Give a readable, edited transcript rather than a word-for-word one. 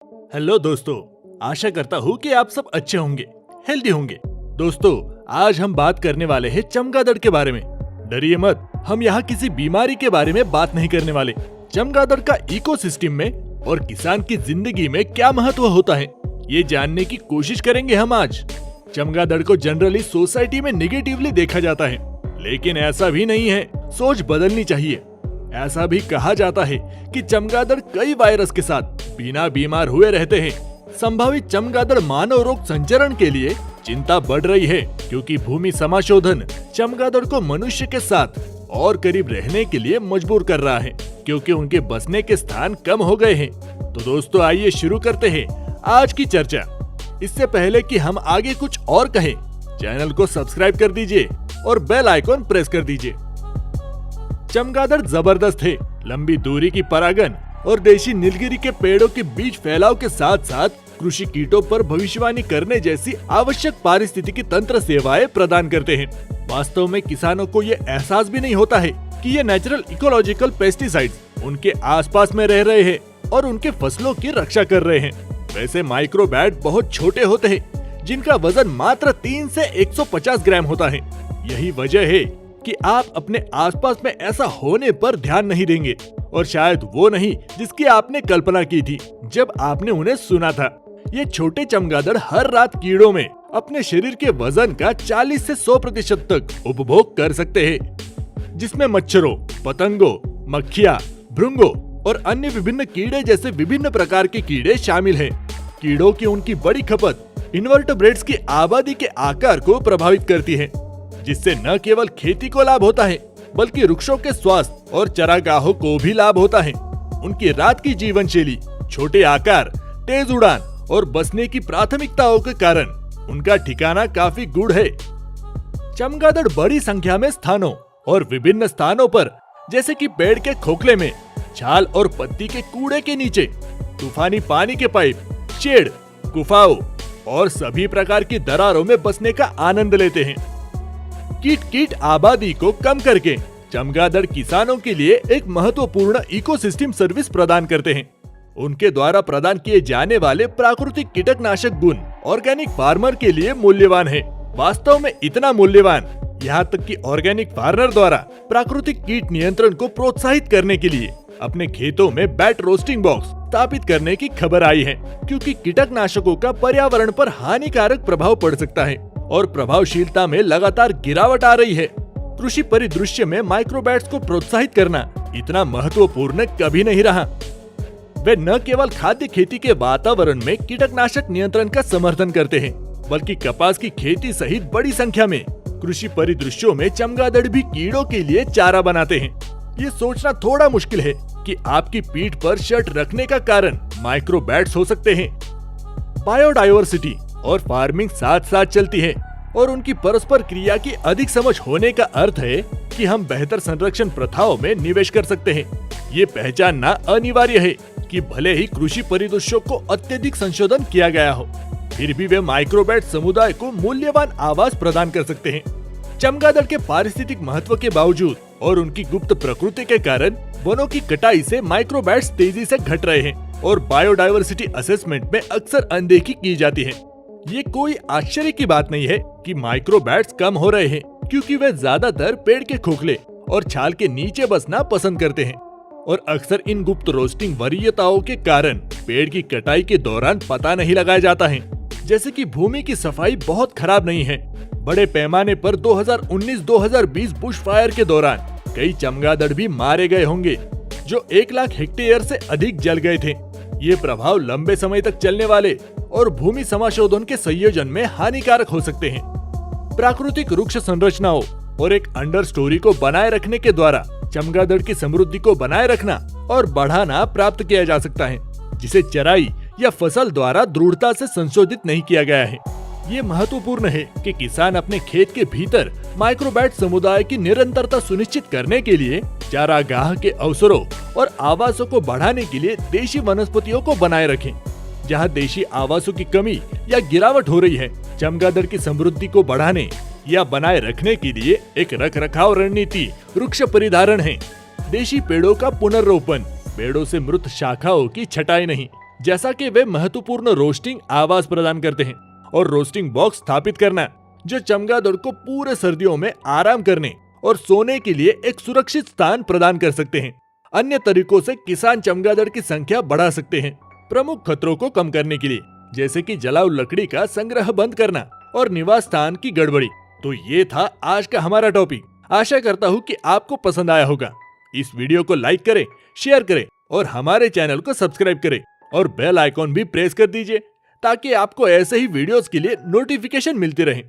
Hello दोस्तों, आशा करता हूँ कि आप सब अच्छे होंगे, हेल्दी होंगे। दोस्तों, आज हम बात करने वाले हैं चमगादड़ के बारे में। डरिए मत, हम यहाँ किसी बीमारी के बारे में बात नहीं करने वाले। चमगादड़ का इकोसिस्टम में और किसान की जिंदगी में क्या महत्व होता है, ये जानने की कोशिश करेंगे हम आज। चमगादड़ को जनरली सोसाइटी में निगेटिवली देखा जाता है, लेकिन ऐसा भी नहीं है। सोच बदलनी चाहिए। ऐसा भी कहा जाता है कि चमगादड़ कई वायरस के साथ बिना बीमार हुए रहते हैं। संभावित चमगादड़ मानव रोग संचरण के लिए चिंता बढ़ रही है, क्योंकि भूमि समाशोधन चमगादड़ को मनुष्य के साथ और करीब रहने के लिए मजबूर कर रहा है, क्योंकि उनके बसने के स्थान कम हो गए हैं। तो दोस्तों, आइए शुरू करते हैं आज की चर्चा। इससे पहले कि हम आगे कुछ और कहें, चैनल को सब्सक्राइब कर दीजिए और बेल आइकॉन प्रेस कर दीजिए। चमगादड़ जबरदस्त है। लंबी दूरी की परागन और देशी नीलगिरी के पेड़ों के बीच फैलाव के साथ साथ कृषि कीटों पर भविष्यवाणी करने जैसी आवश्यक पारिस्थितिकी तंत्र सेवाएं प्रदान करते हैं। वास्तव में किसानों को ये एहसास भी नहीं होता है कि ये नेचुरल इकोलॉजिकल पेस्टिसाइड्स उनके आसपास में रह रहे हैं और उनके फसलों की रक्षा कर रहे हैं। वैसे माइक्रोबैट बहुत छोटे होते हैं, जिनका वजन मात्र 3 से 150 ग्राम होता है। यही वजह है कि आप अपने आसपास में ऐसा होने पर ध्यान नहीं देंगे, और शायद वो नहीं जिसकी आपने कल्पना की थी जब आपने उन्हें सुना था। ये छोटे चमगादड़ हर रात कीड़ों में अपने शरीर के वजन का 40 से 100% तक उपभोग कर सकते हैं, जिसमें मच्छरों, पतंगों, मक्खियाँ, भृंगों और अन्य विभिन्न कीड़े जैसे विभिन्न प्रकार के कीड़े शामिल हैं। कीड़ों की उनकी बड़ी खपत इन्वर्टेब्रेट्स की आबादी के आकार को प्रभावित करती है, जिससे न केवल खेती को लाभ होता है, बल्कि वृक्षों के स्वास्थ्य और चरागाहों को भी लाभ होता है। उनकी रात की जीवन शैली, छोटे आकार, तेज उड़ान और बसने की प्राथमिकताओं के कारण उनका ठिकाना काफी गूढ़ है। चमगादड़ बड़ी संख्या में स्थानों और विभिन्न स्थानों पर, जैसे कि पेड़ के खोखले में, छाल और पत्ती के कूड़े के नीचे, तूफानी पानी के पाइप, शेड, गुफाओं और सभी प्रकार की दरारों में बसने का आनंद लेते हैं। कीट आबादी को कम करके चमगादड़ किसानों के लिए एक महत्वपूर्ण इकोसिस्टम सर्विस प्रदान करते हैं। उनके द्वारा प्रदान किए जाने वाले प्राकृतिक कीटनाशक गुण ऑर्गेनिक फार्मर के लिए मूल्यवान है। वास्तव में इतना मूल्यवान, यहाँ तक कि ऑर्गेनिक फार्मर द्वारा प्राकृतिक कीट नियंत्रण को प्रोत्साहित करने के लिए अपने खेतों में बैट रोस्टिंग बॉक्स स्थापित करने की खबर आई है, क्योंकि कीटनाशकों का पर्यावरण पर हानिकारक प्रभाव पड़ सकता है और प्रभावशीलता में लगातार गिरावट आ रही है। कृषि परिदृश्य में माइक्रोबैट्स को प्रोत्साहित करना इतना महत्वपूर्ण कभी नहीं रहा। वे न केवल खाद्य खेती के वातावरण में कीटनाशक नियंत्रण का समर्थन करते हैं, बल्कि कपास की खेती सहित बड़ी संख्या में कृषि परिदृश्यों में चमगादड़ भी कीड़ों के लिए चारा बनाते हैं। ये सोचना थोड़ा मुश्किल है कि आपकी पीठ पर शर्ट रखने का कारण माइक्रोबैट्स हो सकते हैं। बायोडायवर्सिटी और फार्मिंग साथ साथ चलती है, और उनकी परस्पर क्रिया की अधिक समझ होने का अर्थ है कि हम बेहतर संरक्षण प्रथाओं में निवेश कर सकते हैं। ये पहचानना अनिवार्य है कि भले ही कृषि परिदृश्यों को अत्यधिक संशोधन किया गया हो, फिर भी वे माइक्रोबैट समुदाय को मूल्यवान आवास प्रदान कर सकते हैं। चमगादड़ के पारिस्थितिक महत्व के बावजूद और उनकी गुप्त प्रकृति के कारण वनों की कटाई से माइक्रोबैट्स तेजी से घट रहे हैं और बायोडायवर्सिटी असेसमेंट में अक्सर अनदेखी की जाती है। ये कोई आश्चर्य की बात नहीं है कि माइक्रोबैट्स कम हो रहे हैं, क्योंकि वे ज्यादातर पेड़ के खोखले और छाल के नीचे बसना पसंद करते हैं, और अक्सर इन गुप्त रोस्टिंग वरीयताओं के कारण पेड़ की कटाई के दौरान पता नहीं लगाया जाता है, जैसे कि भूमि की सफाई बहुत खराब नहीं है। बड़े पैमाने पर 2019-2020 बुश फायर के दौरान कई चमगादड़ भी मारे गए होंगे, जो 1 लाख हेक्टेयर से अधिक जल गए थे। ये प्रभाव लंबे समय तक चलने वाले और भूमि समाशोधन के संयोजन में हानिकारक हो सकते हैं। प्राकृतिक वृक्ष संरचनाओं और एक अंडर स्टोरी को बनाए रखने के द्वारा चमगादड़ की समृद्धि को बनाए रखना और बढ़ाना प्राप्त किया जा सकता है, जिसे चराई या फसल द्वारा दृढ़ता से संशोधित नहीं किया गया है। ये महत्वपूर्ण है कि किसान अपने खेत के भीतर माइक्रोबैट समुदाय की निरंतरता सुनिश्चित करने के लिए चारागाह के अवसरों और आवासों को बढ़ाने के लिए देशी वनस्पतियों को बनाए रखें। जहां देशी आवासों की कमी या गिरावट हो रही है, चमगादड़ की समृद्धि को बढ़ाने या बनाए रखने के लिए एक रखरखाव रणनीति वृक्ष परिधारण है। देशी पेड़ों का पुनर्रोपण, पेड़ों से मृत शाखाओं की छटाई नहीं, जैसा कि वे महत्वपूर्ण रोस्टिंग आवाज प्रदान करते हैं और रोस्टिंग बॉक्स स्थापित करना, जो चमगादड़ को पूरे सर्दियों में आराम करने और सोने के लिए एक सुरक्षित स्थान प्रदान कर सकते हैं। अन्य तरीकों से किसान चमगादड़ की संख्या बढ़ा सकते हैं। प्रमुख खतरों को कम करने के लिए, जैसे कि जलाऊ लकड़ी का संग्रह बंद करना और निवास स्थान की गड़बड़ी। तो ये था आज का हमारा टॉपिक। आशा करता हूँ कि आपको पसंद आया होगा। इस वीडियो को लाइक करें, शेयर करें और हमारे चैनल को सब्सक्राइब करें और बेल आइकॉन भी प्रेस कर दीजिए ताकि आपको ऐसे ही वीडियोस के लिए नोटिफिकेशन मिलती रहे।